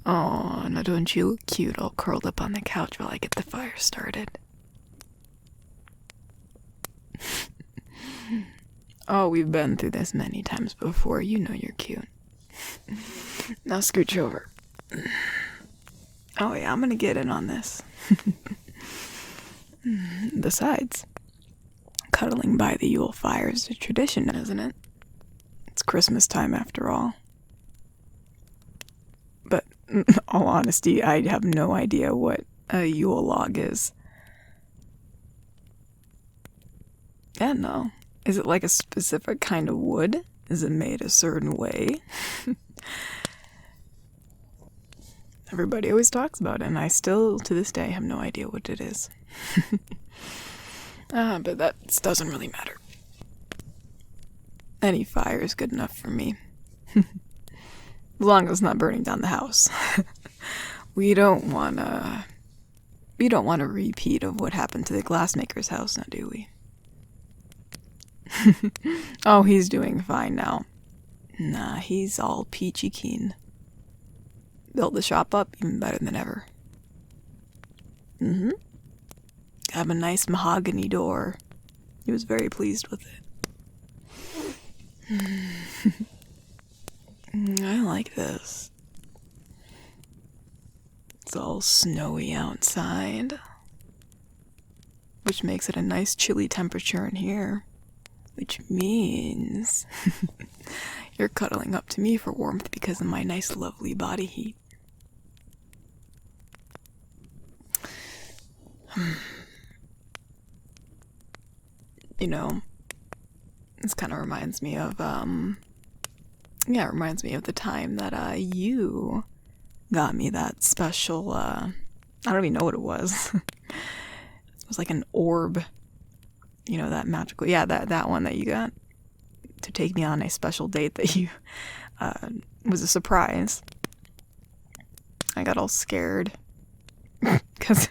Oh, now don't you look cute all curled up on the couch while I get the fire started. Oh, we've been through this many times before. You know you're cute. Now scooch over. Oh yeah, I'm gonna get in on this. Besides, cuddling by the Yule fire is a tradition, isn't it? It's Christmas time after all. But, in all honesty, I have no idea what a Yule log is. Yeah, no. Is it like a specific kind of wood? Is it made a certain way? Everybody always talks about it, and I still, to this day, have no idea what it is. But that doesn't really matter. Any fire is good enough for me. As long as it's not burning down the house. We don't want a repeat of what happened to the glassmaker's house, now do we? Oh, he's doing fine now. Nah, he's all peachy keen. Built the shop up even better than ever. Have a nice mahogany door. He was very pleased with it. I like this. It's all snowy outside, which makes it a nice chilly temperature in here, which means you're cuddling up to me for warmth because of my nice lovely body heat. You know, this kind of reminds me of, it reminds me of the time that, you got me that special, I don't even know what it was. It was like an orb, you know, that magical, that one that you got to take me on a special date that you, was a surprise. I got all scared because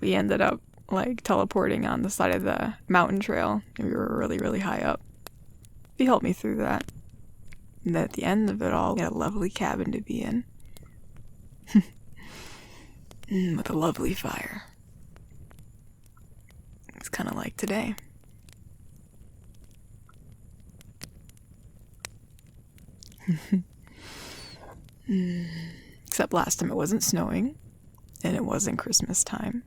we ended up like teleporting on the side of the mountain trail. We were really, really high up. He helped me through that. And then at the end of it all, we had a lovely cabin to be in. With a lovely fire. It's kind of like today. Except last time it wasn't snowing, and it wasn't Christmas time.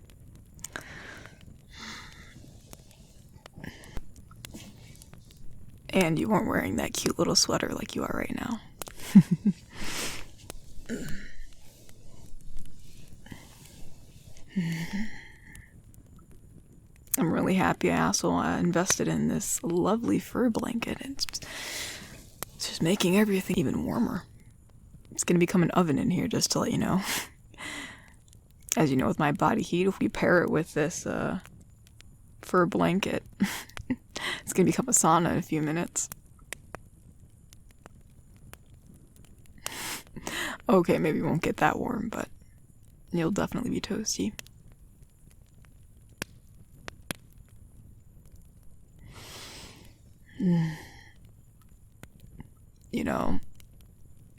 And you weren't wearing that cute little sweater like you are right now. I'm really happy I also invested in this lovely fur blanket. It's just making everything even warmer. It's going to become an oven in here, just to let you know. As you know, with my body heat, if we pair it with this fur blanket, it's going to become a sauna in a few minutes. Okay, maybe it won't get that warm, but you'll definitely be toasty. You know,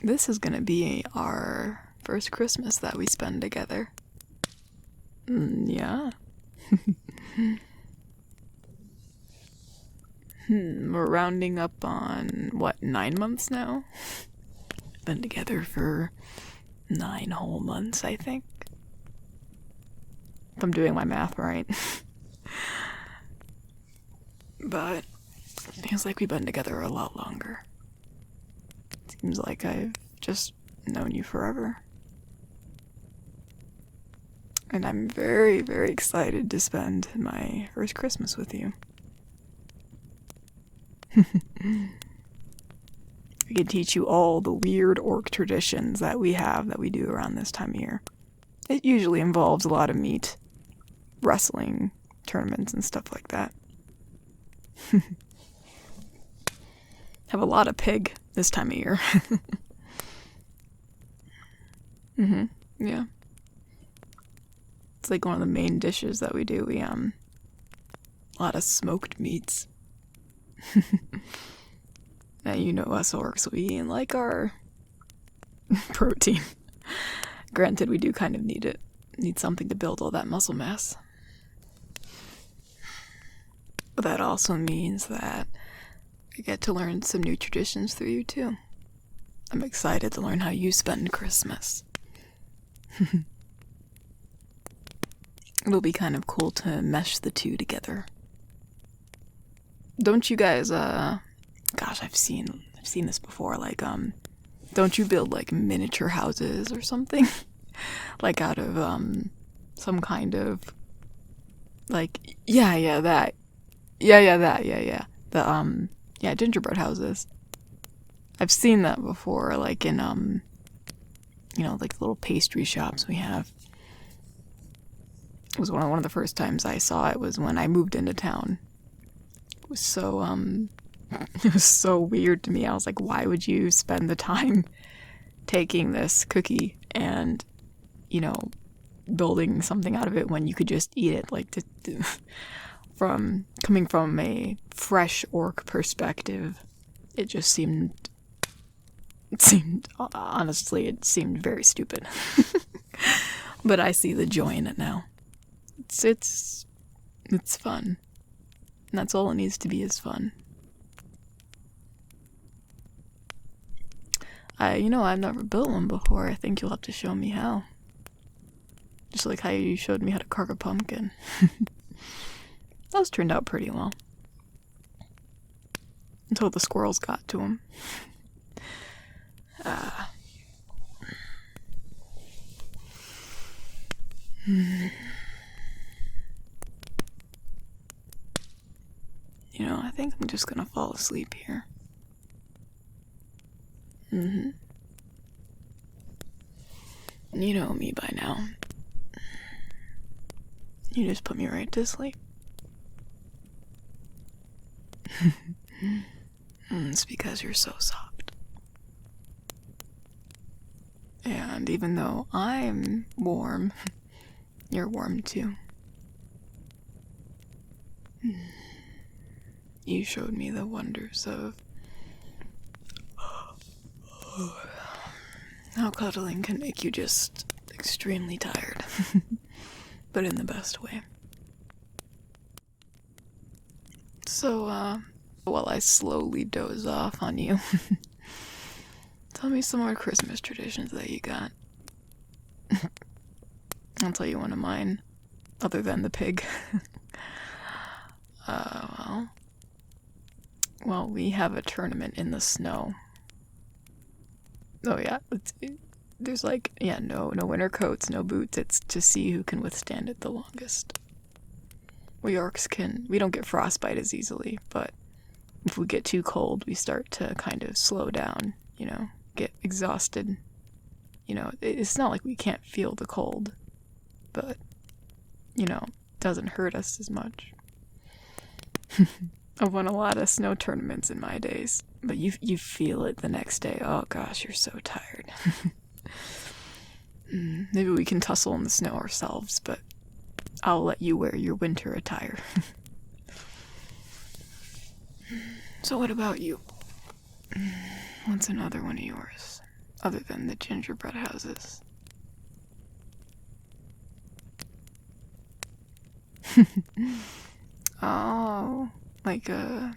this is going to be our first Christmas that we spend together. Yeah. We're rounding up on, 9 months now? Been together for 9 whole months, I think. If I'm doing my math right. But it feels like we've been together a lot longer. Seems like I've just known you forever. And I'm very, very excited to spend my first Christmas with you. I can teach you all the weird orc traditions that we do around this time of year. It usually involves a lot of meat, wrestling, tournaments, and stuff like that. Have a lot of pig this time of year. Yeah. It's like one of the main dishes that we do. We, a lot of smoked meats. Now, you know us orcs, we like our protein. Granted, we do kind of need it. Need something to build all that muscle mass. But that also means that I get to learn some new traditions through you too. I'm excited to learn how you spend Christmas. It'll be kind of cool to mesh the two together. Don't you guys, gosh, I've seen this before, like, don't you build, like, miniature houses or something? Like, out of, some kind of, like, that. The, gingerbread houses. I've seen that before, like, in, like, little pastry shops we have. It was one of the first times I saw it was when I moved into town. It was so, it was so weird to me. I was like, why would you spend the time taking this cookie and, building something out of it when you could just eat it? Like, coming from a fresh orc perspective, it honestly, it seemed very stupid. But I see the joy in it now. It's fun. And that's all it needs to be, is fun. I've never built one before. I think you'll have to show me how. Just like how you showed me how to carve a pumpkin. Those turned out pretty well. Until the squirrels got to them. I think I'm just gonna fall asleep here. You know me by now. You just put me right to sleep. It's because you're so soft. And even though I'm warm, you're warm too. You showed me the wonders of how cuddling can make you just extremely tired. But in the best way. So, while I slowly doze off on you, tell me some more Christmas traditions that you got. I'll tell you one of mine, other than the pig. Well, we have a tournament in the snow. Oh yeah, there's no winter coats, no boots. It's to see who can withstand it the longest. We orcs we don't get frostbite as easily, but if we get too cold, we start to kind of slow down, get exhausted. It's not like we can't feel the cold, but, it doesn't hurt us as much. I've won a lot of snow tournaments in my days, but you feel it the next day. Oh gosh, you're so tired. Maybe we can tussle in the snow ourselves, but I'll let you wear your winter attire. So what about you? What's another one of yours, other than the gingerbread houses? Oh, like a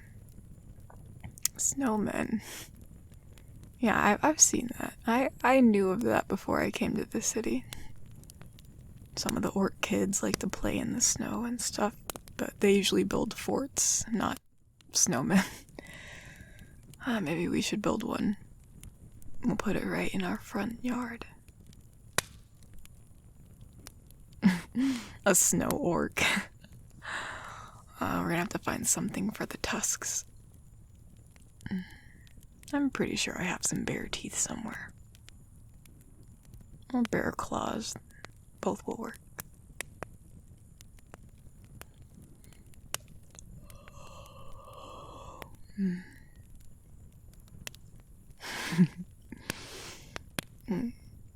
snowman. Yeah, I've seen that. I knew of that before I came to the city. Some of the orc kids like to play in the snow and stuff, but they usually build forts, not snowmen. Maybe we should build one. We'll put it right in our front yard. A snow orc. We're gonna have to find something for the tusks. I'm pretty sure I have some bear teeth somewhere. Or bear claws. Both will work.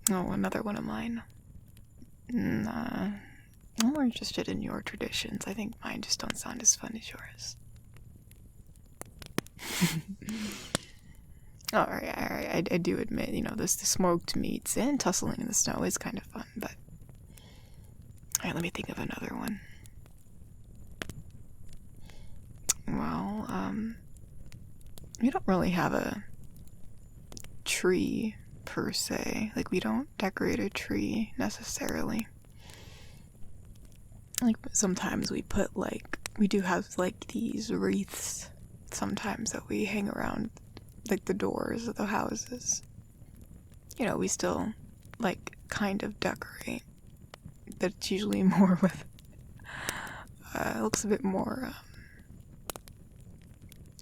Oh, another one of mine. I'm more interested in your traditions. I think mine just don't sound as fun as yours. Alright, I do admit, the smoked meats and tussling in the snow is kind of fun, but... Alright, let me think of another one. Well, we don't really have a tree, per se. Like, we don't decorate a tree, necessarily. Like, sometimes we put, we do have, these wreaths, sometimes, that we hang around, the doors of the houses. We still, kind of decorate. But it's usually more with, it looks a bit more,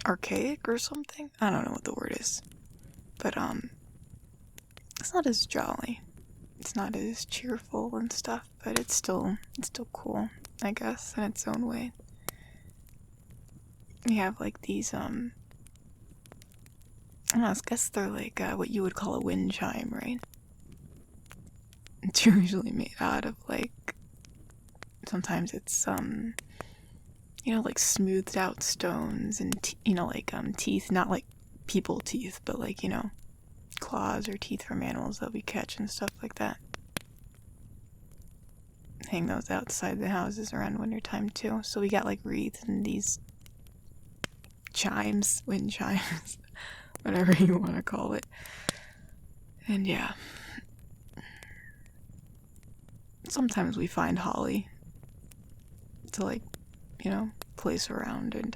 archaic or something? I don't know what the word is. But, it's not as jolly. It's not as cheerful and stuff, but it's still cool, I guess, in its own way. We have, these, I don't know, I guess they're what you would call a wind chime, right? It's usually made out of, sometimes it's, smoothed out stones and, teeth, not people teeth, but claws or teeth from animals that we catch and stuff like that. Hang those outside the houses around wintertime too. So we got wreaths and these chimes, wind chimes, whatever you want to call it. And yeah. Sometimes we find holly to place around, and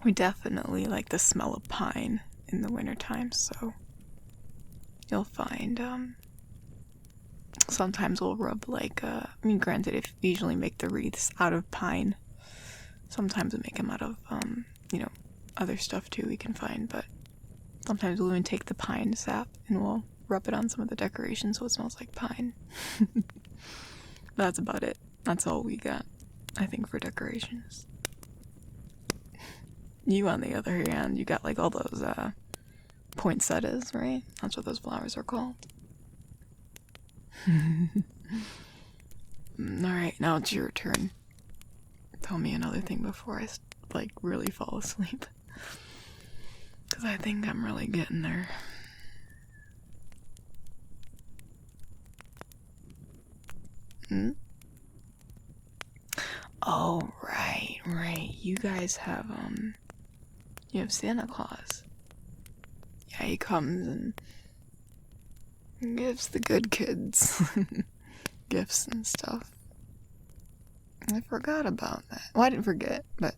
we definitely like the smell of pine in the wintertime, so you'll find, sometimes we'll rub granted, if we usually make the wreaths out of pine, sometimes we make them out of, other stuff too we can find, but sometimes we'll even take the pine sap and we'll rub it on some of the decorations so it smells like pine. That's about it. That's all we got, I think, for decorations. You, on the other hand, you got all those poinsettias, right? That's what those flowers are called. Alright, now it's your turn. Tell me another thing before I really fall asleep. Because I think I'm really getting there. Oh, right. You guys have, you have Santa Claus. Yeah, he comes and gives the good kids gifts and stuff. I forgot about that. Well, I didn't forget, but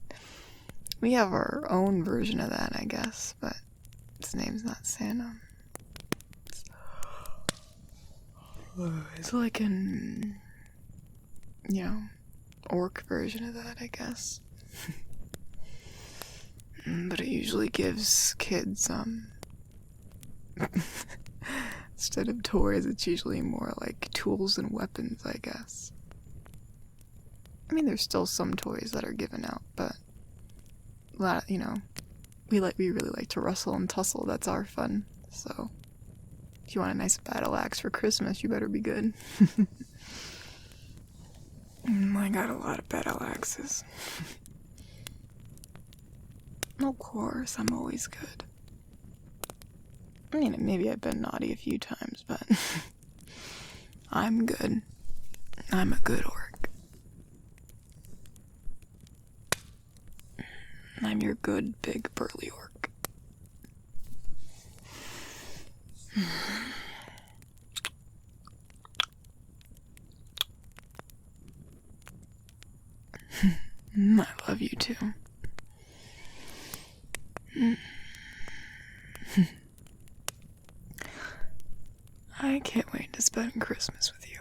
we have our own version of that, I guess, but his name's not Santa. It's an, orc version of that, I guess. But it usually gives kids, instead of toys, it's usually more tools and weapons, I guess. I mean, there's still some toys that are given out, but a lot, we really like to wrestle and tussle. That's our fun. So if you want a nice battle axe for Christmas, you better be good. I got a lot of battle axes. Of course, I'm always good. I mean, maybe I've been naughty a few times, but I'm good. I'm a good orc. I'm your good, big, burly orc. I love you too. I can't wait to spend Christmas with you.